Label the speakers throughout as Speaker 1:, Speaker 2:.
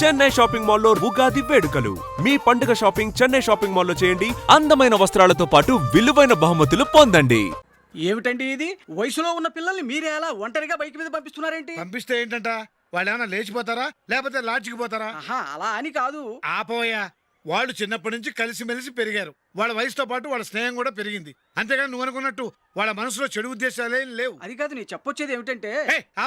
Speaker 1: Chennai shopping మాల్లో ఉగాది వేడుకలు. మీ పండుగ షాపింగ్ చెన్నై షాపింగ్ మాల్లో చేయండి. అందమైన వస్త్రాలతో పాటు విలువైన బహుమతులు పొందండి.
Speaker 2: ఏమిటండి ఇది? వయసులో ఉన్న పిల్లల్ని మీరే అలా ఒంటరిగా బైక్ మీద పంపిస్తున్నారేంటి?
Speaker 3: పంపిస్తే ఏంటంట, వాళ్ళు ఏమైనా లేచిపోతారా లేకపోతే లాడ్జికి పోతారా?
Speaker 2: ఆహా, అలా అని కాదు.
Speaker 3: ఆపోయా, వాళ్ళు చిన్నప్పటి నుంచి కలిసిమెలిసి పెరిగారు. వాళ్ళ వయసుతో పాటు వాళ్ళ స్నేహం కూడా పెరిగింది. అంతేగాని నువ్వు అనుకున్నట్టు వాళ్ళ మనసులో చెడు ఉద్దేశాలేం లేవు.
Speaker 2: అది కాదు, నేను చెప్పొచ్చేది ఏమిటంటే,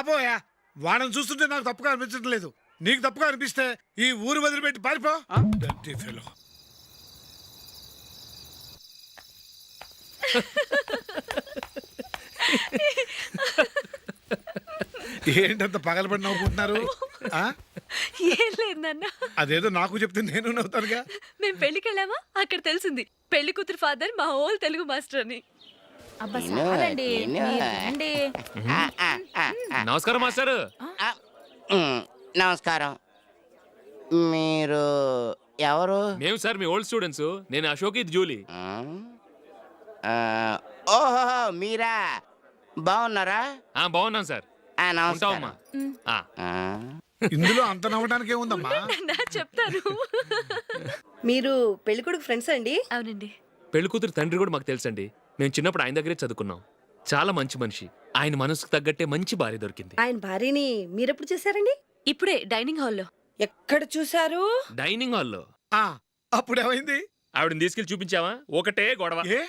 Speaker 3: ఆపోయా, వాళ్ళని చూస్తుంటే నాకు తప్పుగా అనిపించడం లేదు. నీకు తప్పుగా అనిపిస్తే ఈ ఊరు వదిలిపెట్టి పారిపో. Dirty fellow. ఏంటంత పగలబడి నవ్వుకుంటున్నారు?
Speaker 4: ఏం లేదు నాన్న.
Speaker 3: అదేదో నాకు చెప్తే నేను నవ్వుతానుగా.
Speaker 4: మేము పెళ్లికి వెళ్ళామా, అక్కడ తెలిసింది పెళ్లి కూతురు ఫాదర్ మా హోల్ తెలుగు మాస్టర్ అని.
Speaker 5: అబ్బా సారండి, రండి.
Speaker 6: నమస్కారం మాస్టర్.
Speaker 7: నమస్కారం. మీరు ఎవరు?
Speaker 6: మేము సార్ మీ ఓల్డ్ స్టూడెంట్స్. నేను అశోక్, ఇది జూలీ.
Speaker 7: ఓహో, మీరా? బాగున్నారా?
Speaker 6: బాగున్నాం సార్.
Speaker 7: నమస్కారం.
Speaker 3: ఇందులో అంత నవ్వడానికి ఏముందమ్మా?
Speaker 4: చెప్తారు.
Speaker 8: మీరు పెళ్ళికొడుకు ఫ్రెండ్స్ అండి?
Speaker 4: అవునండి.
Speaker 6: పెళ్లి కూతురు తండ్రి కూడా మాకు తెలుసండి. మేము చిన్నప్పుడు ఆయన దగ్గరే చదువుకున్నాం. చాలా మంచి మనిషి. ఆయన మనసుకు తగ్గట్టే మంచి భార్య దొరికింది.
Speaker 8: ఆయన భార్యని మీరెప్పుడు చూసారండి?
Speaker 4: ఇప్పుడే డైనింగ్ హాల్లో.
Speaker 8: ఎక్కడ చూసారు?
Speaker 6: డైనింగ్ హాల్లో.
Speaker 3: అప్పుడు ఏమైంది?
Speaker 6: ఆవిడని తీసుకెళ్లి చూపించావా? ఒకటే గొడవ.
Speaker 3: ఏ?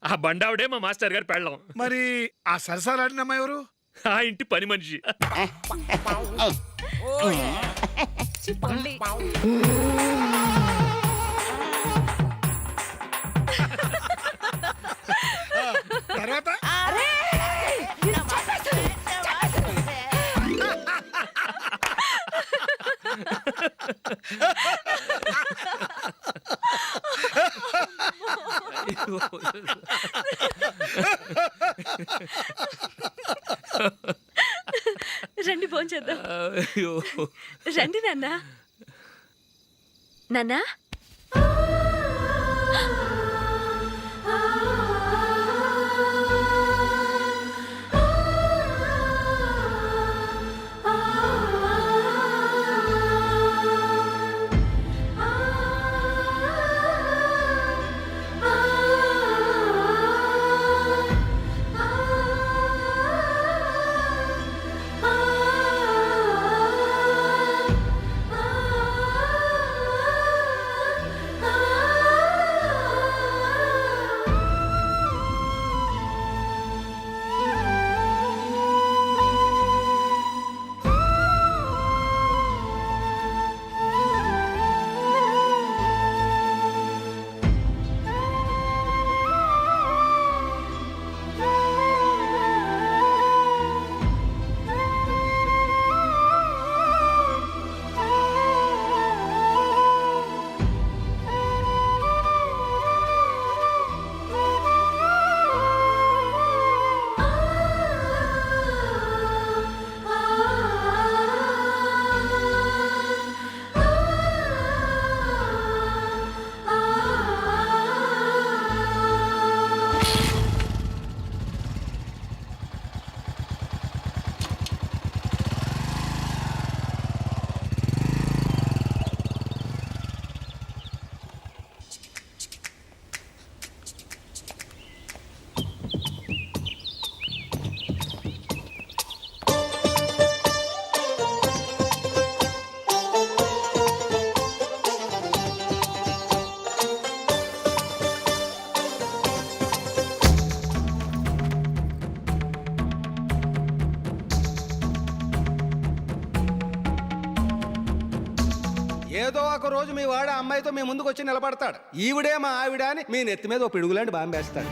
Speaker 6: ఆ బండావిడే మా మాస్టర్ గారు పెళ్ళం.
Speaker 3: మరి ఆ సరసాలాడినమ్మా ఎవరు?
Speaker 6: ఆ ఇంటి పని మనిషి.
Speaker 3: తర్వాత
Speaker 4: రండి భోంచేద్దాం. రండి నాన్న. నాన్న,
Speaker 9: ఏదో ఒక రోజు మీ వాడు అమ్మాయితో మీ ముందుకు వచ్చి నిలబడతాడు. ఈవిడే మా ఆవిడ అని మీ నెత్తి మీద ఓ పిడుగులాంటి బాంబేస్తాడు.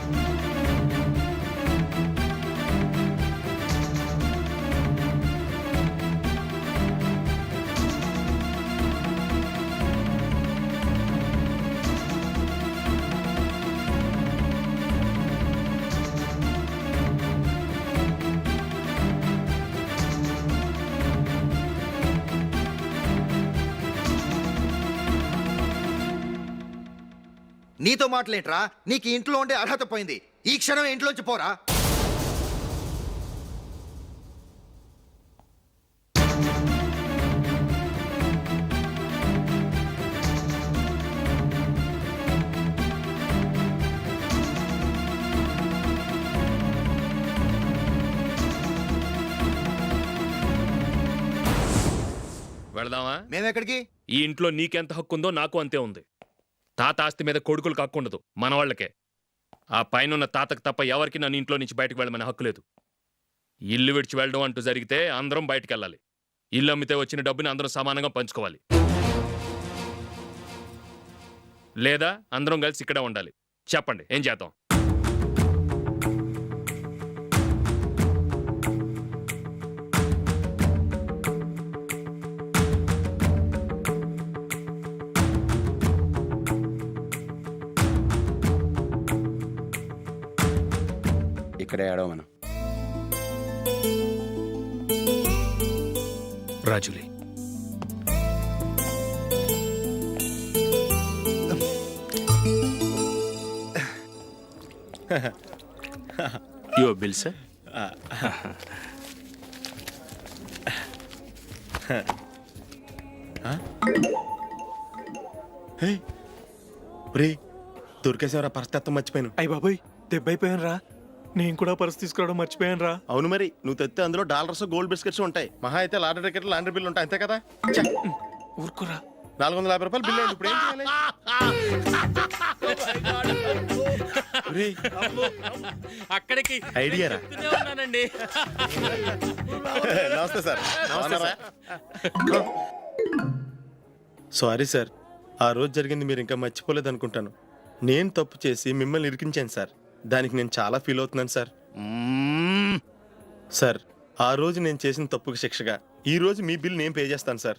Speaker 10: నీతో మాటలేంట్రా? నీకు ఇంట్లో ఉండే అర్హత పోయింది. ఈ క్షణం ఇంట్లోంచి పోరా.
Speaker 6: వెళదామా?
Speaker 10: మేమెక్కడికి?
Speaker 6: ఈ ఇంట్లో నీకెంత హక్కు ఉందో నాకు అంతే ఉంది. తాత ఆస్తి మీద కొడుకులకు హక్కు ఉండదు, మన వాళ్ళకే. ఆ పైన తాతకు తప్ప ఎవరికి నన్ను ఇంట్లో నుంచి బయటకు వెళ్ళమని హక్కు లేదు. ఇల్లు విడిచి వెళ్ళడం అంటూ జరిగితే అందరం బయటికి వెళ్ళాలి. ఇల్లు అమ్మితే వచ్చిన డబ్బుని అందరం సమానంగా పంచుకోవాలి. లేదా అందరం కలిసి ఇక్కడే ఉండాలి. చెప్పండి, ఏం చేద్దాం?
Speaker 9: ఇక్కడే ఆడో మనం.
Speaker 6: రాజులే,
Speaker 11: యువర్ బిల్ సార్.
Speaker 9: దొరికేసేవరా పరిస్థితి మర్చిపోయాను.
Speaker 2: అయ్య బాబాయ్ దెబ్బైపోయాను రా. నేను కూడా పర్స్ తీసుకురావడం మర్చిపోయాను రా.
Speaker 9: అవును మరి, నువ్వు తెస్తే అందులో డాలర్స్ గోల్డ్ బిస్కెట్స్ ఉంటాయి. మహా అయితే లాటరీ టికెట్ లాండ్రీ బిల్లు ఉంటాయి, అంతే కదా.
Speaker 2: ఊరుకురా.
Speaker 9: 450 రూపాయలు బిల్లు అయింది. ఇప్పుడు ఏం చేయాలి? ఒరేయ్,
Speaker 6: అక్కడికి
Speaker 9: ఐడియా రా.
Speaker 6: ఉన్నానండి.
Speaker 9: నమస్తే సార్. సారీ సార్, ఆ రోజు జరిగింది మీరు ఇంకా మర్చిపోలేదు అనుకుంటాను. నేను తప్పు చేసి మిమ్మల్ని ఇరికించాను సార్. దానికి నేను చాలా ఫీల్ అవుతున్నాను సార్. సార్, ఆ రోజు నేను చేసిన తప్పుకి శిక్షగా ఈ రోజు మీ బిల్ నేను పే చేస్తాను సార్.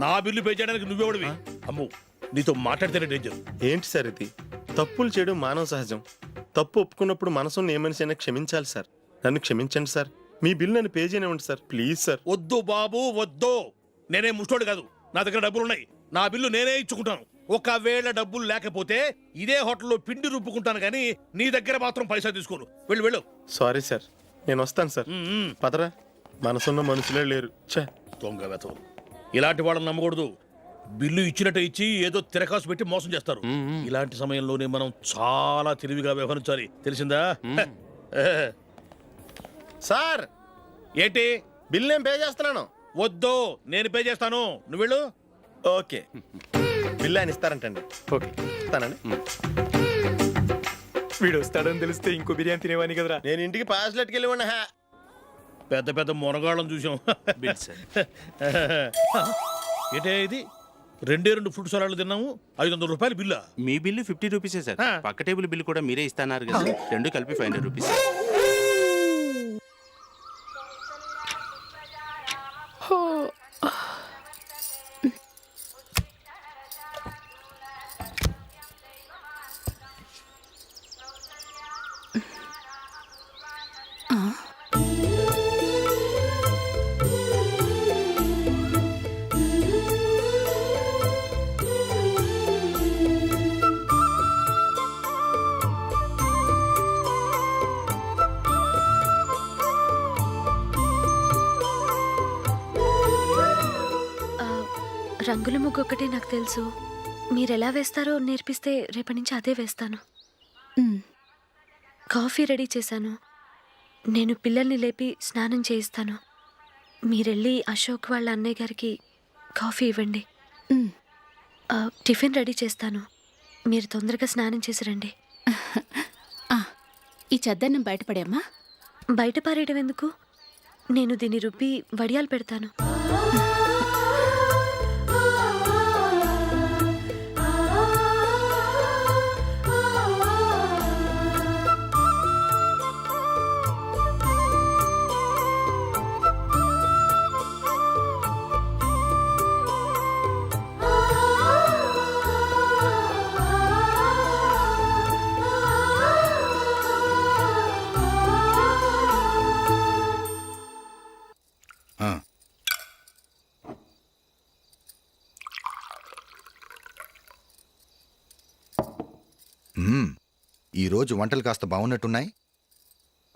Speaker 3: నా బిల్లు పే చేయడానికి నువ్వెవడివి? అమ్ము, నీతో మాట్లాడితేనే డేంజర్.
Speaker 9: ఏంటి సార్ ఇది? తప్పులు చేయడం మానవ సహజం. తప్పు ఒప్పుకున్నప్పుడు మనసుని ఏ మనిషి అయినా క్షమించాలి సార్. నన్ను క్షమించండి సార్. మీ బిల్ నన్ను పే చేయనివ్వండి సార్, ప్లీజ్ సార్.
Speaker 3: వద్దు బాబు, వద్దు. నేనే ముష్టోడు కాదు, నా దగ్గర డబ్బులు ఉన్నాయి. నా బిల్లు నేనే ఇచ్చుకుంటాను. ఒకవేళ డబ్బులు లేకపోతే ఇదే హోటల్లో పిండి రుబ్బుకుంటాను, కానీ నీ దగ్గర మాత్రం పైసా తీసుకోను. వెళ్ళు వెళ్ళు.
Speaker 9: సారీ సార్, నేను వస్తాను సార్. పదరా, మనసున్న మనుషులే లేరు. ఛే,
Speaker 3: దొంగ వెతవు. ఇలాంటి వాళ్ళని నమ్మకూడదు. బిల్లు ఇచ్చినట్టు ఇచ్చి ఏదో తిరకాసు పెట్టి మోసం చేస్తారు. ఇలాంటి సమయంలోనే మనం చాలా తెలివిగా వ్యవహరించాలి, తెలిసిందా?
Speaker 9: సార్
Speaker 3: ఏంటి?
Speaker 9: బిల్ నేను పే చేస్తున్నాను.
Speaker 3: వద్దు, నేను పే చేస్తాను, నువ్వు వెళ్ళు.
Speaker 9: ఓకే, బిల్ ఆయన ఇస్తారంటండి.
Speaker 2: ఓకే
Speaker 9: ఇస్తానండి.
Speaker 2: వీడు వస్తాడని తెలిస్తే ఇంకో బిర్యానీ తినేవాని కదరా.
Speaker 9: నేను ఇంటికి పాస్లెట్కి వెళ్ళి ఉన్నా.
Speaker 3: పెద్ద పెద్ద మునగాళ్ళం చూసాం.
Speaker 11: Bill sir.
Speaker 3: ఏంటే ఇది? 2 ఫ్రూట్ సలాడ్లు తిన్నాము, 500 రూపాయలు బిల్లా?
Speaker 11: మీ బిల్లు 50 రూపీసే సార్. పక్క టేబుల్ బిల్లు కూడా మీరే ఇస్తాన్నారు కదా సార్. రెండు కలిపి 500 రూపీస్.
Speaker 4: రంగుల ముగ్గు ఒకటే నాకు తెలుసు. మీరెలా వేస్తారో నేర్పిస్తే రేపటి నుంచి అదే వేస్తాను. కాఫీ రెడీ చేశాను. నేను పిల్లల్ని లేపి స్నానం చేయిస్తాను. మీరెళ్ళి అశోక్ వాళ్ళ అన్నయ్య గారికి కాఫీ ఇవ్వండి. టిఫిన్ రెడీ చేస్తాను. మీరు తొందరగా స్నానం చేసి రండి.
Speaker 5: ఈ చద్దన్నం బయటపడేమ్మా.
Speaker 4: బయట పారేయడం ఎందుకు? నేను దీన్ని రుబ్బి వడియాలు పెడతాను.
Speaker 10: ఈ రోజు వంటలు కాస్త బాగున్నట్టున్నాయి.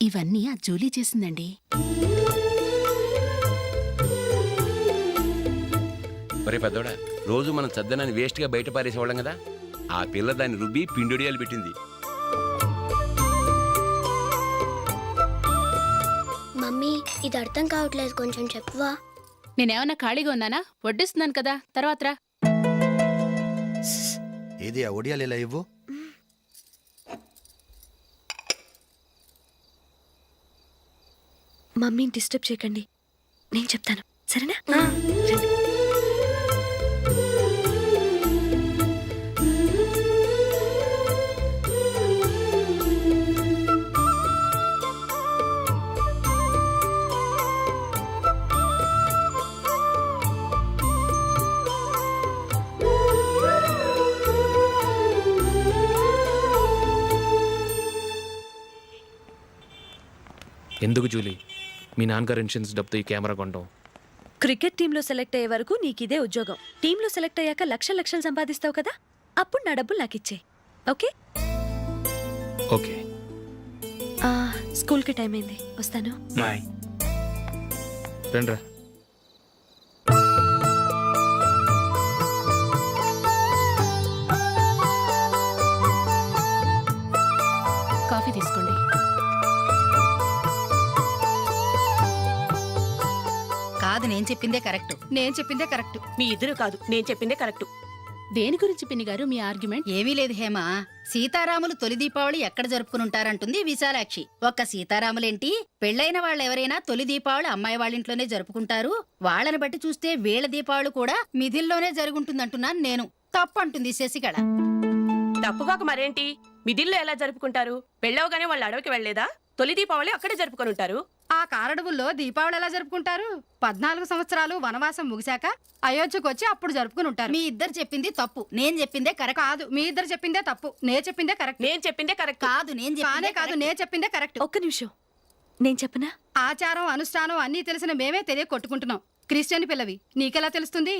Speaker 5: ఇవన్నీ ఆ జూలీ చేసిందండి.
Speaker 11: ఒరే పెద్దోడా, రోజు మనం చద్దనాన్ని వేస్ట్గా బయట పారేసేవాళ్ళం కదా. ఆ పిల్ల దాన్ని రుబ్బి పిండొడియాలు పెట్టింది.
Speaker 12: మమ్మీ, ఇది అర్థం కావట్లేదు, కొంచెం చెప్పువా.
Speaker 5: నేనేమన్నా ఖాళీగా ఉన్నానా? వడ్డిస్తున్నాను కదా, తర్వాత రా.
Speaker 10: ఏది ఆ ఒడియాలు ఇలా ఇవ్వు.
Speaker 4: మమ్మీని డిస్టర్బ్ చేయకండి, నేను చెప్తాను, సరేనా? రండి.
Speaker 6: ఎందుకు జూలీ మీ నాన్నగారు ఇన్సూరెన్స్ డబ్బుతో ఈ కెమెరా కొనడం?
Speaker 4: క్రికెట్ టీంలో సెలెక్ట్ అయ్యే వరకు నీకిదే ఉద్యోగం. టీంలో సెలెక్ట్ అయ్యాక లక్షలు లక్షలు సంపాదిస్తావు కదా, అప్పుడు నా డబ్బులు నాకు ఇచ్చే. ఓకే?
Speaker 6: ఓకే.
Speaker 4: స్కూల్కి టైం అయింది, వస్తాను.
Speaker 2: బాయ్.
Speaker 6: రండ్రా.
Speaker 5: కాఫీ తీసుకోండి.
Speaker 8: కాదు, నేను చెప్పిందే కరెక్ట్. నేను చెప్పిందే కరెక్ట్.
Speaker 12: మీ ఇద్దరు కాదు, నేను చెప్పిందే కరెక్ట్.
Speaker 5: దేని గురించి పిన్ని గారు మీ ఆర్గ్యుమెంట్?
Speaker 8: ఏమీ లేదు హేమ. సీతారాములు తొలి దీపావళి ఎక్కడ జరుపుకుంటారంటుంది విశాలాక్షి. ఒక్క సీతారాములేంటి, పెళ్ళైన వాళ్ళెవరైనా తొలి దీపావళి అమ్మాయి వాళ్ళింట్లోనే జరుపుకుంటారు. వాళ్ళని బట్టి చూస్తే వీళ్ళ దీపావళి కూడా మిథిల్లోనే జరుగుంటుందంటున్నాను నేను. తప్పు అంటుంది శశికళ.
Speaker 12: తప్పుగాక మరేంటి, మిదిల్లో ఎలా జరుపుకుంటారు? పెళ్ళవగానే వాళ్ళు అడవికి వెళ్లేదా? తొలి దీపావళి అక్కడే జరుపుకొని ఉంటారు.
Speaker 8: ఆ కారడవుల్లో దీపావళి ఎలా జరుపుకుంటారు? 14 సంవత్సరాలు వనవాసం ముగిశాక అయోధ్యకు వచ్చి అప్పుడు జరుపుకుని ఉంటారు. మీ ఇద్దరు చెప్పింది తప్పు, నేను చెప్పిందే కరెక్ట్. కాదు, మీ ఇద్దరు చెప్పిందే తప్పు, నేను చెప్పిందే కరెక్ట్.
Speaker 12: నేను చెప్పిందే కరెక్ట్.
Speaker 8: కాదు, నేను చెప్పిందే కరెక్ట్.
Speaker 4: ఒక్క నిమిషం, నేను చెప్పనా?
Speaker 8: ఆచారం అనుష్ఠానం అన్నీ తెలిసిన మేమే తెలియ కొట్టుకుంటున్నాం. క్రిస్టియన్ పిల్లవి, నీకెలా తెలుస్తుంది?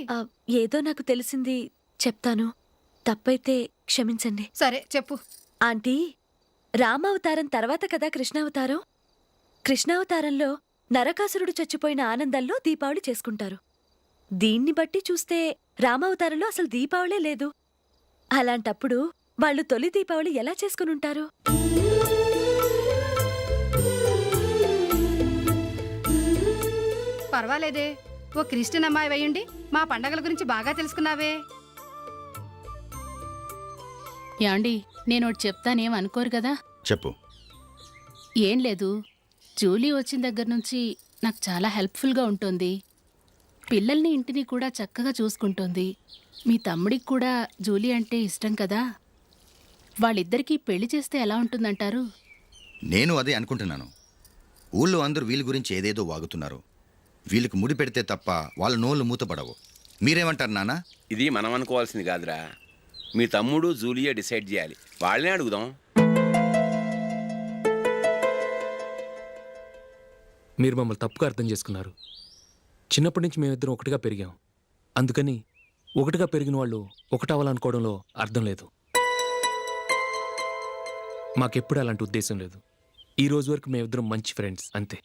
Speaker 4: ఏదో నాకు తెలిసింది చెప్తాను, తప్పైతే క్షమించండి.
Speaker 8: సరే చెప్పు.
Speaker 4: ఆంటీ, రామావతారం తర్వాత కదా కృష్ణావతారం. కృష్ణావతారంలో నరకాసురుడు చచ్చిపోయిన ఆనందంలో దీపావళి చేసుకుంటారు. దీన్ని బట్టి చూస్తే రామావతారంలో అసలు దీపావళే లేదు. అలాంటప్పుడు వాళ్ళు తొలి దీపావళి ఎలా చేసుకునుంటారు?
Speaker 8: పర్వాలేదే, ఓ క్రిస్టియన్ అమ్మాయి అయ్యుండి మా పండగల గురించి బాగా తెలుసుకున్నావే.
Speaker 5: యాండి, నేను ఒకటి చెప్తానేం అనుకోరు కదా?
Speaker 10: చెప్పు.
Speaker 5: ఏం లేదు, జూలీ వచ్చిన దగ్గర నుంచి నాకు చాలా హెల్ప్ఫుల్గా ఉంటుంది. పిల్లల్ని ఇంటిని కూడా చక్కగా చూసుకుంటుంది. మీ తమ్ముడికి కూడా జూలీ అంటే ఇష్టం కదా. వాళ్ళిద్దరికీ పెళ్లి చేస్తే ఎలా ఉంటుందంటారు?
Speaker 10: నేను అదే అనుకుంటున్నాను. ఊళ్ళో అందరూ వీళ్ళ గురించి ఏదేదో వాగుతున్నారు. వీళ్ళకి ముడి పెడితే తప్ప వాళ్ళ నోళ్ళు మూతపడవు. మీరేమంటారు నాన్న?
Speaker 11: ఇది మనం అనుకోవాల్సింది కాదురా. మీ తమ్ముడు జూలియా డిసైడ్ చేయాలి. వాళ్ళనే అడుగుదాం.
Speaker 6: మీరు మమ్మల్ని తప్పుగా అర్థం చేసుకున్నారు. చిన్నప్పటి నుంచి మేమిద్దరం ఒకటిగా పెరిగాం. అందుకని ఒకటిగా పెరిగిన వాళ్ళు ఒకటవ్వాలనుకోవడంలో అర్థం లేదు. మాకెప్పుడు అలాంటి ఉద్దేశం లేదు. ఈ రోజు వరకు మేమిద్దరం మంచి ఫ్రెండ్స్ అంతే.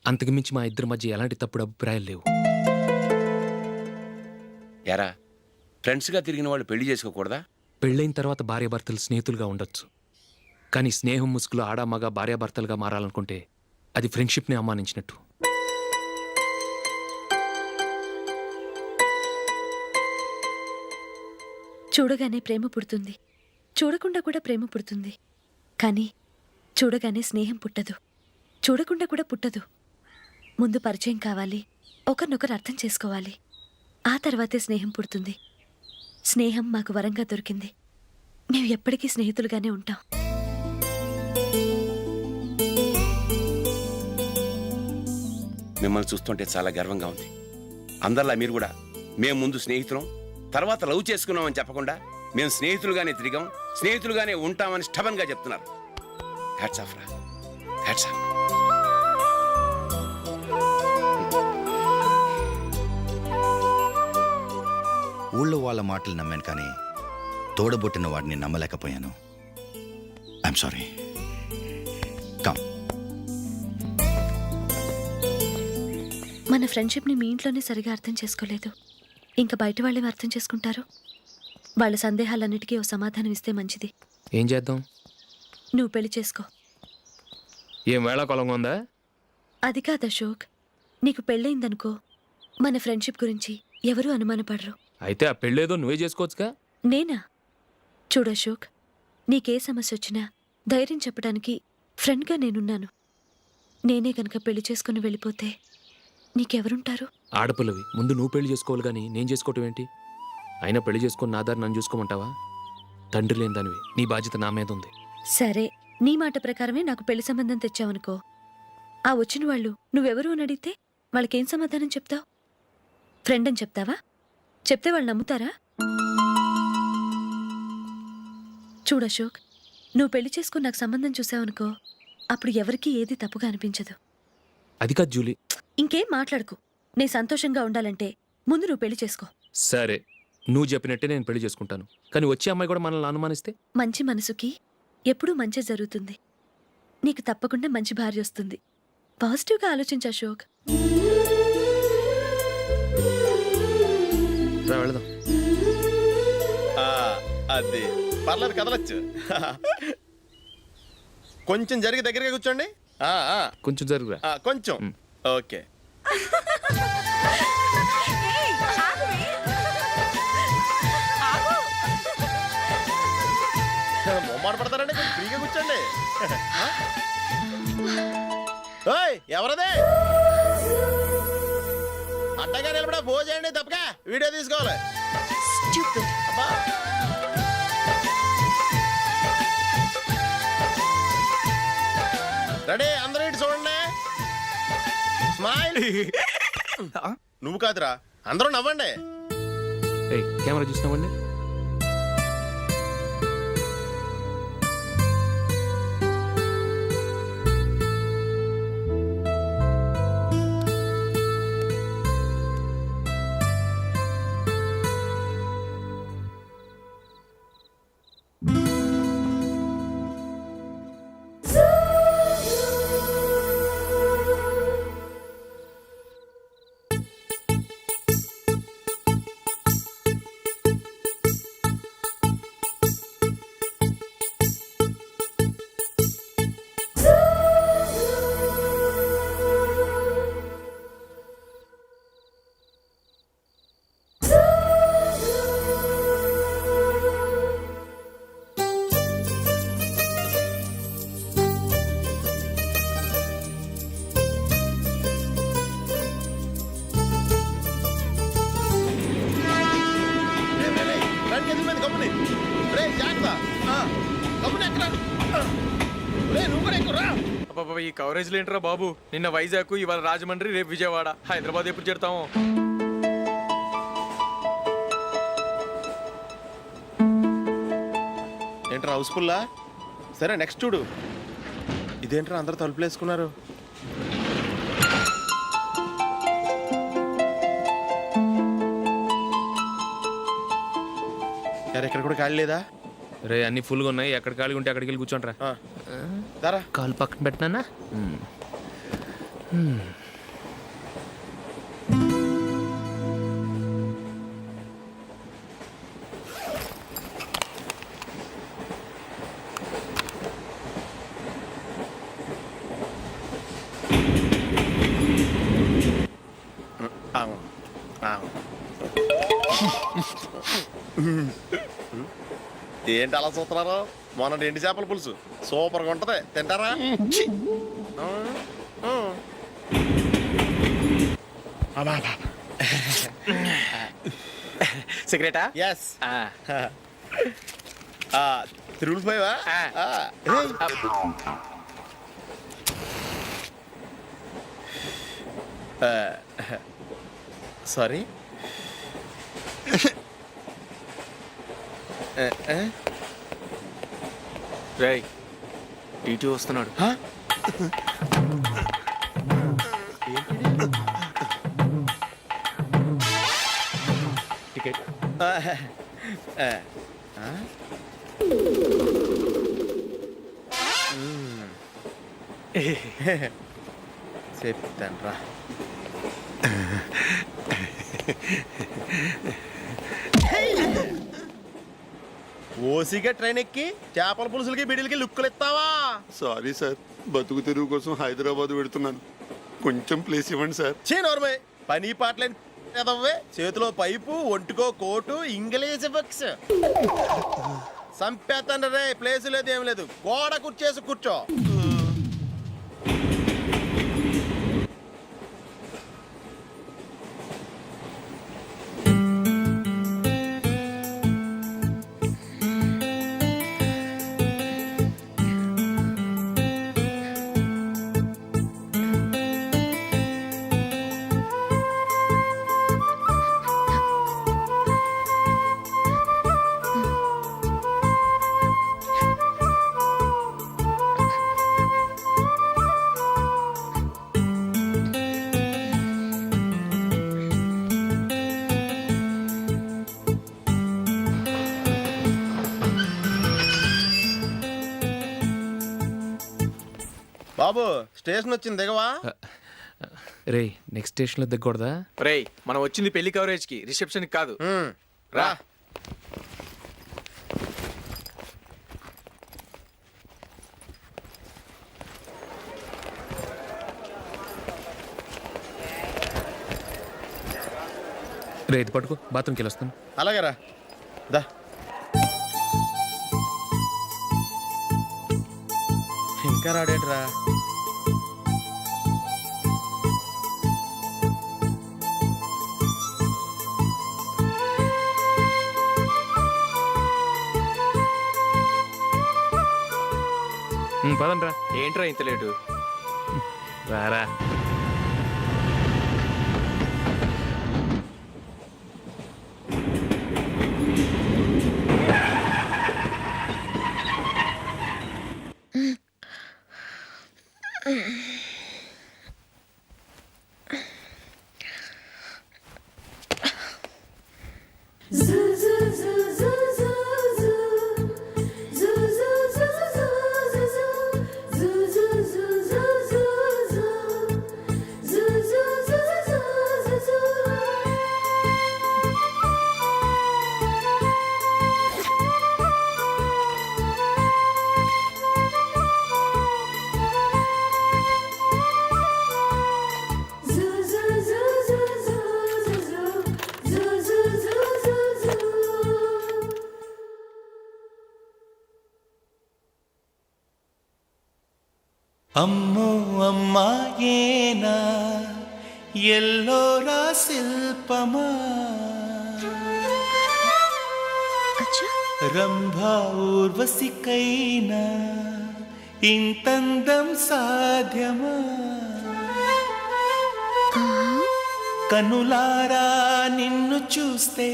Speaker 6: అంతకుమించి మా ఇద్దరి మధ్య ఎలాంటి తప్పుడు అభిప్రాయాలు లేవు.
Speaker 11: ఎరా, ఫ్రెండ్స్గా తిరిగిన వాళ్ళు పెళ్లి చేసుకోకూడదా?
Speaker 6: పెళ్ళైన తర్వాత భార్యాభర్తలు స్నేహితులుగా ఉండొచ్చు. కానీ స్నేహం ముసుగులో ఆడామగా భార్యాభర్తలుగా మారాలనుకుంటే అది ఫ్రెండ్షిప్ని అవమానించినట్టు.
Speaker 4: చూడగానే ప్రేమ పుడుతుంది, చూడకుండా కూడా ప్రేమ పుడుతుంది. కానీ చూడగానే స్నేహం పుట్టదు, చూడకుండా కూడా పుట్టదు. ముందు పరిచయం కావాలి, ఒకరినొకరు అర్థం చేసుకోవాలి, ఆ తర్వాతే స్నేహం పుడుతుంది. స్నేహం మాకు వరంగా దొరికింది. మేము ఎప్పటికీ స్నేహితులుగానే ఉంటాం.
Speaker 11: మిమ్మల్ని చూస్తుంటే చాలా గర్వంగా ఉంది. అందరిలా మీరు కూడా మేము ముందు స్నేహితులం, తర్వాత లవ్ చేసుకున్నామని చెప్పకుండా మేము స్నేహితులుగానే తిరిగాం, స్నేహితులుగానే ఉంటామని స్టబన్గా చెప్తున్నారు. హ్యాట్స్ ఆఫ్ రా, హ్యాట్స్ ఆఫ్.
Speaker 10: ఊళ్ళో వాళ్ళ మాటలు నమ్మాను, కానీ తోడబుట్టిన వాడిని నమ్మలేకపోయాను. I'm sorry. కమ్.
Speaker 4: మన ఫ్రెండ్షిప్ని మీ ఇంట్లోనే సరిగా అర్థం చేసుకోలేదు, ఇంకా బయట వాళ్ళేం అర్థం చేసుకుంటారు? వాళ్ళ సందేహాలన్నిటికీ ఓ సమాధానం ఇస్తే మంచిది.
Speaker 6: ఏం చేద్దాం?
Speaker 4: నువ్వు పెళ్లి చేసుకో.
Speaker 6: ఏం వేళాకొలంగా ఉందా?
Speaker 4: అది కాదు అశోక్, నీకు పెళ్ళయిందనుకో, మన ఫ్రెండ్షిప్ గురించి ఎవరూ అనుమానపడరు.
Speaker 6: అయితే ఆ పెళ్ళేదో నువ్వే చేసుకోవచ్చుగా.
Speaker 4: నేనా? చూడు అశోక్, నీకే సమస్య వచ్చినా ధైర్యం చెప్పడానికి ఫ్రెండ్గా నేనున్నాను. నేనే గనక పెళ్లి చేసుకుని వెళ్ళిపోతే నీకెవరుంటారు?
Speaker 6: ఆడపిల్లవి ముందు నువ్వు పెళ్లి చేసుకోవాలి కానీ నేను చేసుకోవటం ఏంటి? అయినా పెళ్లి చేసుకుని నా దారి నన్ను చూసుకోమంటావా? తండ్రి లేని దానివి, నీ బాధ్యత నా మీద ఉంది.
Speaker 4: సరే, నీ మాట ప్రకారమే నాకు పెళ్లి సంబంధం తెచ్చావనుకో. ఆ వచ్చిన వాళ్ళు నువ్వెవరు అని అడిగితే వాళ్ళకేం సమాధానం చెప్తావు? ఫ్రెండ్ అని చెప్తావా? చెప్తే వాళ్ళు నమ్ముతారా? చూడు అశోక్, నువ్వు పెళ్లి చేసుకుని నాకు సంబంధం చూసావనుకో, అప్పుడు ఎవరికీ ఏది తప్పుగా అనిపించదు.
Speaker 6: అది కాదు జూలీ.
Speaker 4: ఇంకేం మాట్లాడుకు. నేను సంతోషంగా ఉండాలంటే ముందు నువ్వు పెళ్లి చేసుకో.
Speaker 6: సరే, నువ్వు చెప్పినట్టే నేను పెళ్లి చేసుకుంటాను. కానీ వచ్చే అమ్మాయి కూడా మనల్ని అనుమానిస్తే?
Speaker 4: మంచి మనసుకి ఎప్పుడూ మంచి జరుగుతుంది. నీకు తప్పకుండా మంచి భార్య వస్తుంది. పాజిటివ్గా ఆలోచించు అశోక్.
Speaker 6: వెళదాం.
Speaker 9: అది పర్లేదు, కదలచ్చు. కొంచెం జరిగి దగ్గరగా కూర్చోండి.
Speaker 6: కొంచెం జరుగురా.
Speaker 9: కొంచెం. ఓకే. మొమ్మాట పడతారండి, కొంచెం ఫ్రీగా కూర్చోండి. ఓయ్, ఎవరదే? అడ్డగా నిలబడా భోజేయండి, తప్పగా వీడియో తీసుకోవాలి. అబ్బా. రెడీ, అందరూ ఇటు చూడండి. స్మైల్. నువ్వు కాదురా, అందరూ నవ్వండి.
Speaker 6: కెమెరా చూసినావండి.
Speaker 13: ఈ కవరేజ్ లేంట్రా బాబు. నిన్న వైజాగ్, ఇవాళ రాజమండ్రి, రేపు విజయవాడ, హైదరాబాద్ ఎప్పుడు చేరుతాము?
Speaker 9: ఏంట్రా హౌస్ఫుల్లా? సరే, నెక్స్ట్ చూడు. ఇదేంట్రా అందరు తలుపులు వేసుకున్నారు? ఎక్కడ కూడా ఖాళీ లేదా?
Speaker 6: రే, అన్ని ఫుల్గా ఉన్నాయి. ఎక్కడ ఖాళీ ఉంటే అక్కడికి వెళ్ళి కూర్చోండిరా.
Speaker 9: దారా,
Speaker 6: కాలు పక్కన పెట్టినా.
Speaker 9: ఏంటి అలా చూస్తున్నారు? మొన్న ఎండి చేపల పులుసు సూపర్గా ఉంటది, తింటారా?
Speaker 13: సిగరెటా?
Speaker 9: ఎస్. తిరుగుపోయావా? సారీ.
Speaker 13: రేయ్, టీటీ వస్తున్నాడు.
Speaker 6: టికెట్.
Speaker 9: చెప్తాను రా. ఓసిగా ట్రైన్ ఎక్కి చేపల పులుసులకి బిడిలకి లుక్కులు ఇస్తావా?
Speaker 14: సారీ సార్, బతుకు తెరువు కోసం హైదరాబాద్ పెడుతున్నాను. కొంచెం ప్లేస్ ఇవ్వండి సార్.
Speaker 9: చే నోర్మే, పని పాటలేని ఎదవ్వే, చేతిలో పైపు, ఒంటికో కోటు, ఇంగ్లీష్ బుక్స్. సంపేతండ్రి రే, ప్లేస్ లేదు ఏం లేదు, గోడ కుర్చేసి కూర్చో. బాబు స్టేషన్ వచ్చింది దిగవా?
Speaker 6: రే నెక్స్ట్ స్టేషన్లో దిగకూడదా?
Speaker 13: రేయ్ మనం వచ్చింది పెళ్లి కవరేజ్ కి, రిసెప్షన్ కాదు.
Speaker 9: రా.
Speaker 6: రే ఇది పట్టుకో, బాత్రూమ్కి వెళ్ళొస్తాను.
Speaker 9: అలాగే రా. దా. ఇంకా రాడేట్రా?
Speaker 6: పదండ్రా.
Speaker 13: ఏంట్రా ఇంత లేటు?
Speaker 6: రారా.
Speaker 14: అమ్మో అమ్మాయేనా ఎల్లోరా శిల్పమా, రంభా ఊర్వశికైనా ఇంతందం సాధ్యమా, కనులారా నిన్ను చూస్తే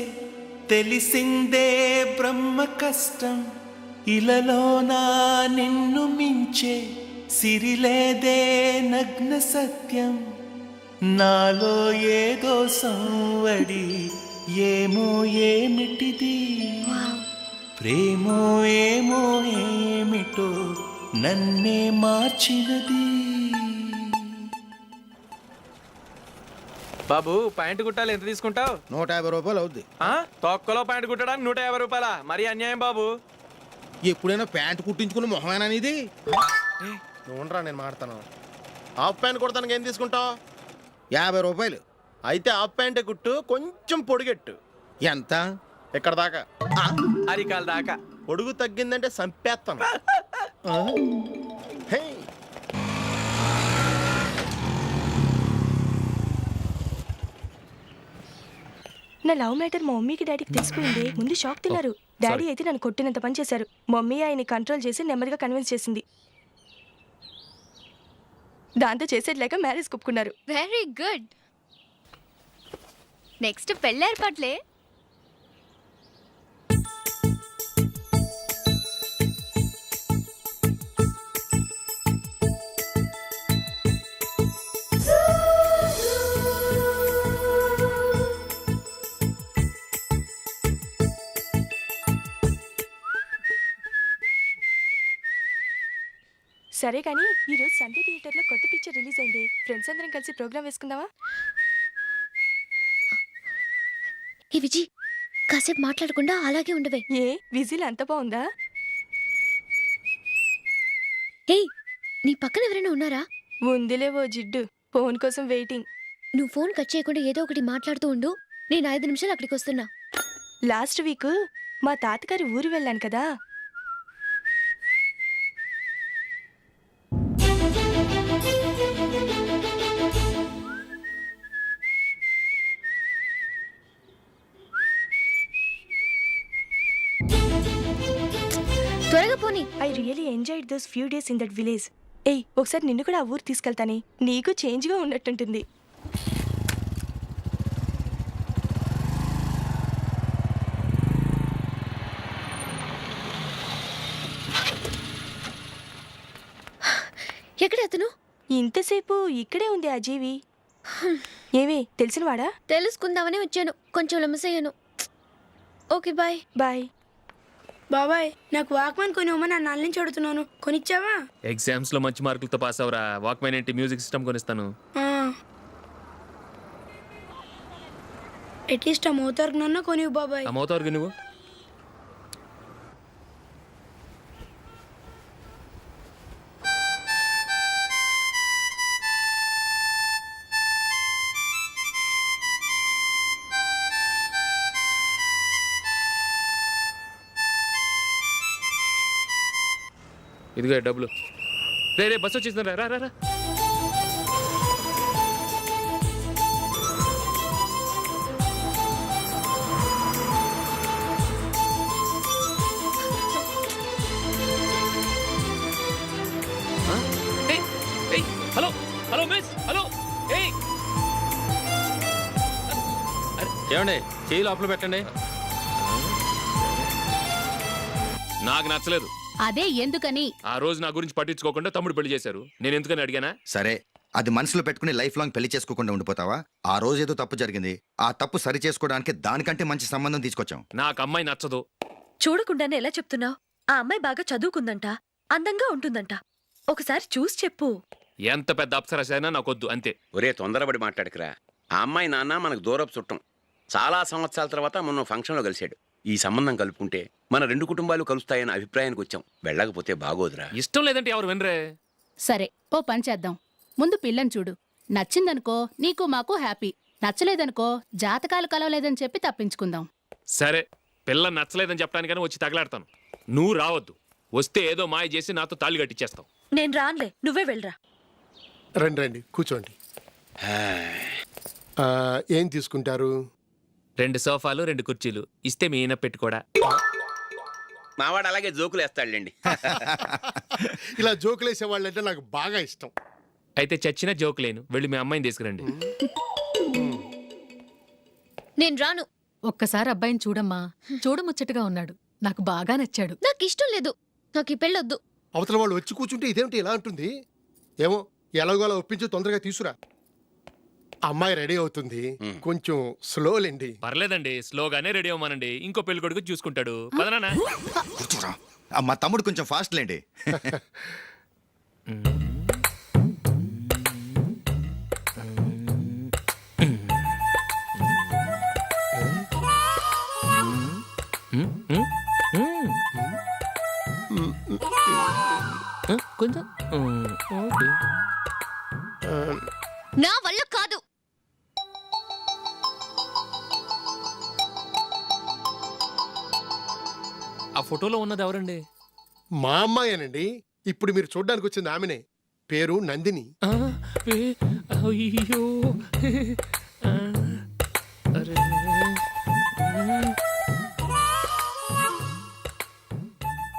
Speaker 14: తెలిసిందే బ్రహ్మ కష్టం, ఇలలోనా నిన్ను మించే సిరిలేదే నగ్న సత్యం, నాలో ఏదో సంవడి ఏమో ఏమిటిది, ప్రేమో ఏమో ఏమిటో నన్నే మార్చినది.
Speaker 13: బాబు ప్యాంటు కుట్టాలి, ఎంత తీసుకుంటావు?
Speaker 9: 150 రూపాయలు అవుద్ది.
Speaker 13: తొక్కలో ప్యాంటు కుట్టడానికి 150 రూపాయలా? మరీ అన్యాయం బాబు.
Speaker 9: ఎప్పుడైనా ప్యాంటు కుట్టించుకుని మొహమేనా ఇది? ఉండరా నేను మాడతాను. హాఫ్ ప్యాంట్ కుడతానికి ఏం తీసుకుంటావు? 50 రూపాయలు. అయితే హాఫ్ ప్యాంటే కుట్టు, కొంచెం పొడిగెట్టు. ఎంత? ఇక్కడ దాకా.
Speaker 13: అరికాల దాకా.
Speaker 9: పొడుగు తగ్గిందంటే సంపేస్తాను.
Speaker 15: నా లవ్ మ్యాటర్ మా మమ్మీకి డాడీకి తెలుసుకుంది. ముందు షాక్ తిన్నారు. డాడీ అయితే నన్ను కొట్టినంత పని చేశారు. మమ్మీ ఆయన్ని కంట్రోల్ చేసి నెమ్మదిగా కన్విన్స్ చేసింది. దాంతో చేసేది లేక మ్యారేజ్ ఒప్పుకున్నారు.
Speaker 4: Very good. నెక్స్ట్ పెళ్లి ఏర్పాట్లే.
Speaker 15: సరే కానీ ఈరోజు సండే థియేటర్లో కొత్త పిక్చర్ రిలీజ్ అయింది. ఫ్రెండ్స్ అందరం కలిసి ప్రోగ్రామ్ వేసుకుందామా?
Speaker 4: ఏ విజి, కాసేపు మాట్లాడకుండా అలాగే ఉండవే.
Speaker 15: ఏ విజిల్ అంత బాగుందా?
Speaker 4: ఏ నీ పక్కన ఎవరైనా ఉన్నారా?
Speaker 15: ఉందిలే ఓ జిడ్డు, ఫోన్ కోసం వెయిటింగ్.
Speaker 4: నువ్వు ఫోన్ కట్ చేయకుండా ఏదో ఒకటి మాట్లాడుతూ ఉండు. నేను 5 నిమిషాలు అక్కడికి వస్తున్నా.
Speaker 15: లాస్ట్ వీక్ మా తాతగారి ఊరు వెళ్ళాను కదా.
Speaker 4: త్వరగా పోనీ.
Speaker 15: I really enjoyed those few days in that village. ఏయ్, ఒకసారి నిన్ను కూడా ఆ ఊరు తీసుకెళ్తానే, నీకు చేంజ్గా ఉన్నట్టుంటుంది.
Speaker 4: ఎక్కడ అతను?
Speaker 15: ఇంతసేపు ఇక్కడే ఉంది ఆ జీవి. ఏవే, తెలిసినవాడా?
Speaker 4: తెలుసుకుందామని వచ్చాను, కొంచెం లెమసయ్యాను. Okay bye.
Speaker 15: బాయ్.
Speaker 16: బాబాయ్, నాకు వాక్మెన్ కొని ఇవ్వమని 4 నుంచి అడుగుతున్నాను, కొనిచ్చావా?
Speaker 6: ఎగ్జామ్స్ లో మంచి మార్కులతో పాస్ అవరా. వాక్మెన్ ఏంటి, మ్యూజిక్ సిస్టమ్ కొనిస్తాను.
Speaker 16: అట్లీస్ట్ ఆ మోతార్కు నన్న కొనివ్వు బాబాయ్.
Speaker 6: ఆ మోతార్కు నువ్వు ఇదిగో డబ్బులు. రే బస్ వచ్చేసింది, రా రా రా. Hello hello miss, hello.
Speaker 13: ఏమండి, చేయి లోపల పెట్టండి.
Speaker 6: నాకు నచ్చలేదు.
Speaker 5: అదే ఎందుకని?
Speaker 6: ఆ రోజు నా గురించి పట్టించుకోకుండా తమ్ముడు పెళ్లి చేశారు. నేను ఎందుకని అడిగానా?
Speaker 10: సరే, అది మనసులో పెట్టుకుని లైఫ్ లాంగ్ పెళ్లి చేసుకోకుండా ఉండిపోతావా? ఆ రోజు ఏదో తప్పు జరిగింది, ఆ తప్పు సరి చేసుకోవడానికి దానికంటే మంచి సంబంధం తీసుకొచ్చాం.
Speaker 6: నాకు అమ్మాయి నచ్చదు.
Speaker 4: చూడకుండానే ఎలా చెప్తున్నావు? ఆ అమ్మాయి బాగా చదువుకుందంట, అందంగా ఉంటుందంట. ఒకసారి చూసి చెప్పు.
Speaker 6: ఎంత పెద్ద అప్సరస అయినా నాకొద్దు, అంతే.
Speaker 11: ఒరే, తొందరపడి మాట్లాడకురా. ఆ అమ్మాయి నాన్న మనకు దూరపు చుట్టం. చాలా సంవత్సరాల తర్వాత మొన్న ఫంక్షన్లో కలిశాడు. ఈ సంబంధం కలుపుకుంటే మన 2 కుటుంబాలు కలుస్తాయన్న అభిప్రాయానికి వచ్చాం. వెళ్ళకపోతే బాగోదురా.
Speaker 6: ఇష్టం లేదంటే ఎవరు వినరే.
Speaker 5: సరే, ఓ పని చేద్దాం. ముందు పిల్లని చూడు. నచ్చిందనుకో నీకు మాకు హ్యాపీ. నచ్చలేదనుకో జాతకాలు కలవలేదని చెప్పి తప్పించుకుందాం.
Speaker 6: సరే, పిల్ల నచ్చలేదని చెప్పడానికైనా వచ్చి తగలాడతాను. నువ్వు రావద్దు. వస్తే ఏదో మాయ చేసి నాతో తాళి కట్టించేస్తావు.
Speaker 4: నేను రానులే, నువ్వే వెళ్ళరా.
Speaker 17: రండి రండి, కూర్చోండి. ఏం తీసుకుంటారు?
Speaker 6: 2 సోఫాలు, 2 కుర్చీలు ఇస్తే మీ ఈయన పెట్టుకోడా.
Speaker 11: మావాడు అలాగే జోకులు వేస్తాడులేండి.
Speaker 17: ఇలా జోకులు వేసే వాళ్ళంటే నాకు బాగా ఇష్టం.
Speaker 6: అయితే చచ్చిన జోక్ లేను. వెళ్ళి మీ అమ్మాయిని తీసుకురండి.
Speaker 4: నేను రాను.
Speaker 5: ఒక్కసారి అబ్బాయిని చూడమ్మా. చూడముచ్చటగా ఉన్నాడు, నాకు బాగా నచ్చాడు.
Speaker 4: నాకు ఇష్టం లేదు, నాకు ఈ పెళ్ళొద్దు.
Speaker 17: అవతల వాళ్ళు వచ్చి కూర్చుంటే ఇదేమిటి ఇలా ఉంటుంది? ఏమో, ఎలాగోలా ఒప్పించి తొందరగా తీసుకురా. అమ్మాయి రెడీ అవుతుంది, కొంచెం స్లోలేండి.
Speaker 6: పర్లేదండి, స్లోగానే రెడీ అవ్వమానండి. ఇంకో పెళ్లి కొడుకు చూసుకుంటాడు. పదనా.
Speaker 10: కూర్చోరా, మా తమ్ముడు కొంచెం ఫాస్ట్ లేండి.
Speaker 6: కొంచెం
Speaker 4: నా వల్ల కాదు.
Speaker 6: ఆ ఫోటోలో ఉన్నది ఎవరండి?
Speaker 17: మా అమ్మాయేనండి. ఇప్పుడు మీరు చూడ్డానికి వచ్చింది ఆమెనే. పేరు నందిని.
Speaker 6: అయ్యో,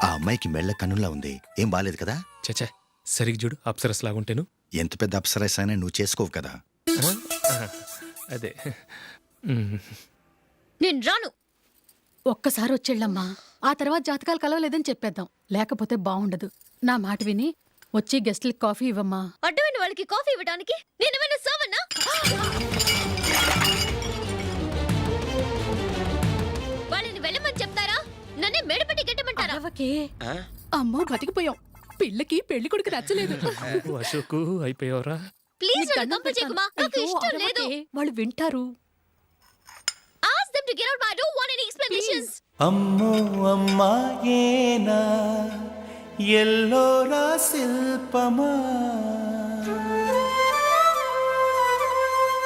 Speaker 10: ఆ అమ్మాయికి మెళ్ళ కన్నులా ఉంది, ఏం బాలేదు కదా?
Speaker 6: చచ్చా, సరిగ్గా చూడు, అప్సరస్ లాగుంటేను.
Speaker 10: ఎంత పెద్ద అప్సరస్ అయినా నువ్వు చేసుకోవు కదా.
Speaker 6: అదే.
Speaker 4: నేను రాను.
Speaker 5: ఒక్కసారి వచ్చేళ్ళమ్మా, ఆ తర్వాత జాతకాలు కలవలేదని చెప్పేద్దాం. లేకపోతే బాగుండదు. నా మాట విని వచ్చి గెస్ట్లకి కాఫీ ఇవ్వమ్మా.
Speaker 4: అడ్డమైన వాళ్ళకి కాఫీ ఇవ్వడానికి నేనేమైనా సోమన్నా? వాళ్ళని వెళ్ళమని చెప్తారా, నన్నే మేడపట్టి గెట్టమంటారా?
Speaker 5: అమ్మో, బతికిపోయాం. పిల్లకి పెళ్లి కొడుకు నచ్చలేదు.
Speaker 6: అశోకు, అయిపోయావరా?
Speaker 4: ప్లీజ్ నన్ను పంపించేకుమా, నాకు ఇష్టం లేదు.
Speaker 5: వాళ్ళు వింటారు.
Speaker 4: Ask them to get out. I don't want any explanations.
Speaker 14: అమ్మో అమ్మాయేనా ఎల్లోరా శిల్పమా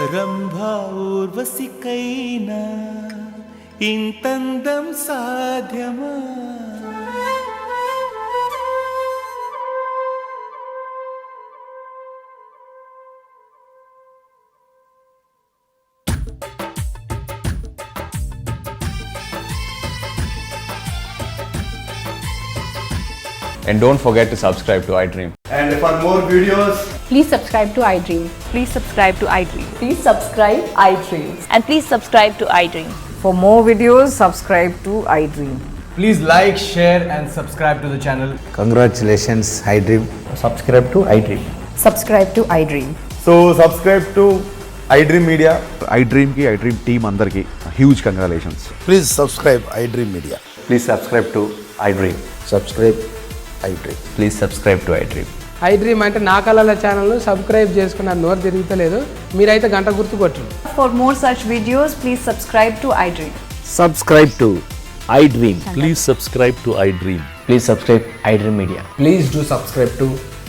Speaker 14: రంభా ఊర్వశికైనా ఇంతందం సాధ్యమా?
Speaker 18: And don't forget to subscribe to iDream.
Speaker 14: And for more videos,
Speaker 5: Please subscribe to iDream.
Speaker 12: Please subscribe to iDream.
Speaker 5: Please subscribe iDream.
Speaker 12: And please subscribe to iDream.
Speaker 5: For more videos, subscribe to iDream.
Speaker 14: please like, share and subscribe to the channel.
Speaker 10: Congratulations iDream.
Speaker 14: Subscribe to iDream.
Speaker 5: Subscribe to iDream.
Speaker 14: So subscribe to iDream Media. iDream ki iDream team andarki huge congratulations.
Speaker 10: Please subscribe iDream media.
Speaker 14: Please subscribe to iDream.
Speaker 10: Subscribe iDream.
Speaker 14: Please subscribe to iDream.
Speaker 2: iDream అంటే నా కళల channel subscribe చేసుకున్న నోరు తిరుగుతలేదు. మీరైతే గంట గుర్తు కొట్టండి.
Speaker 5: For more such videos, please subscribe to iDream.
Speaker 14: Subscribe to iDream. Please subscribe to iDream. Please subscribe iDream Media. Please do subscribe to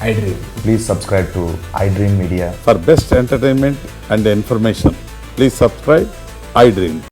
Speaker 14: iDream. Please subscribe to iDream Media.
Speaker 19: For best entertainment and information, please subscribe iDream.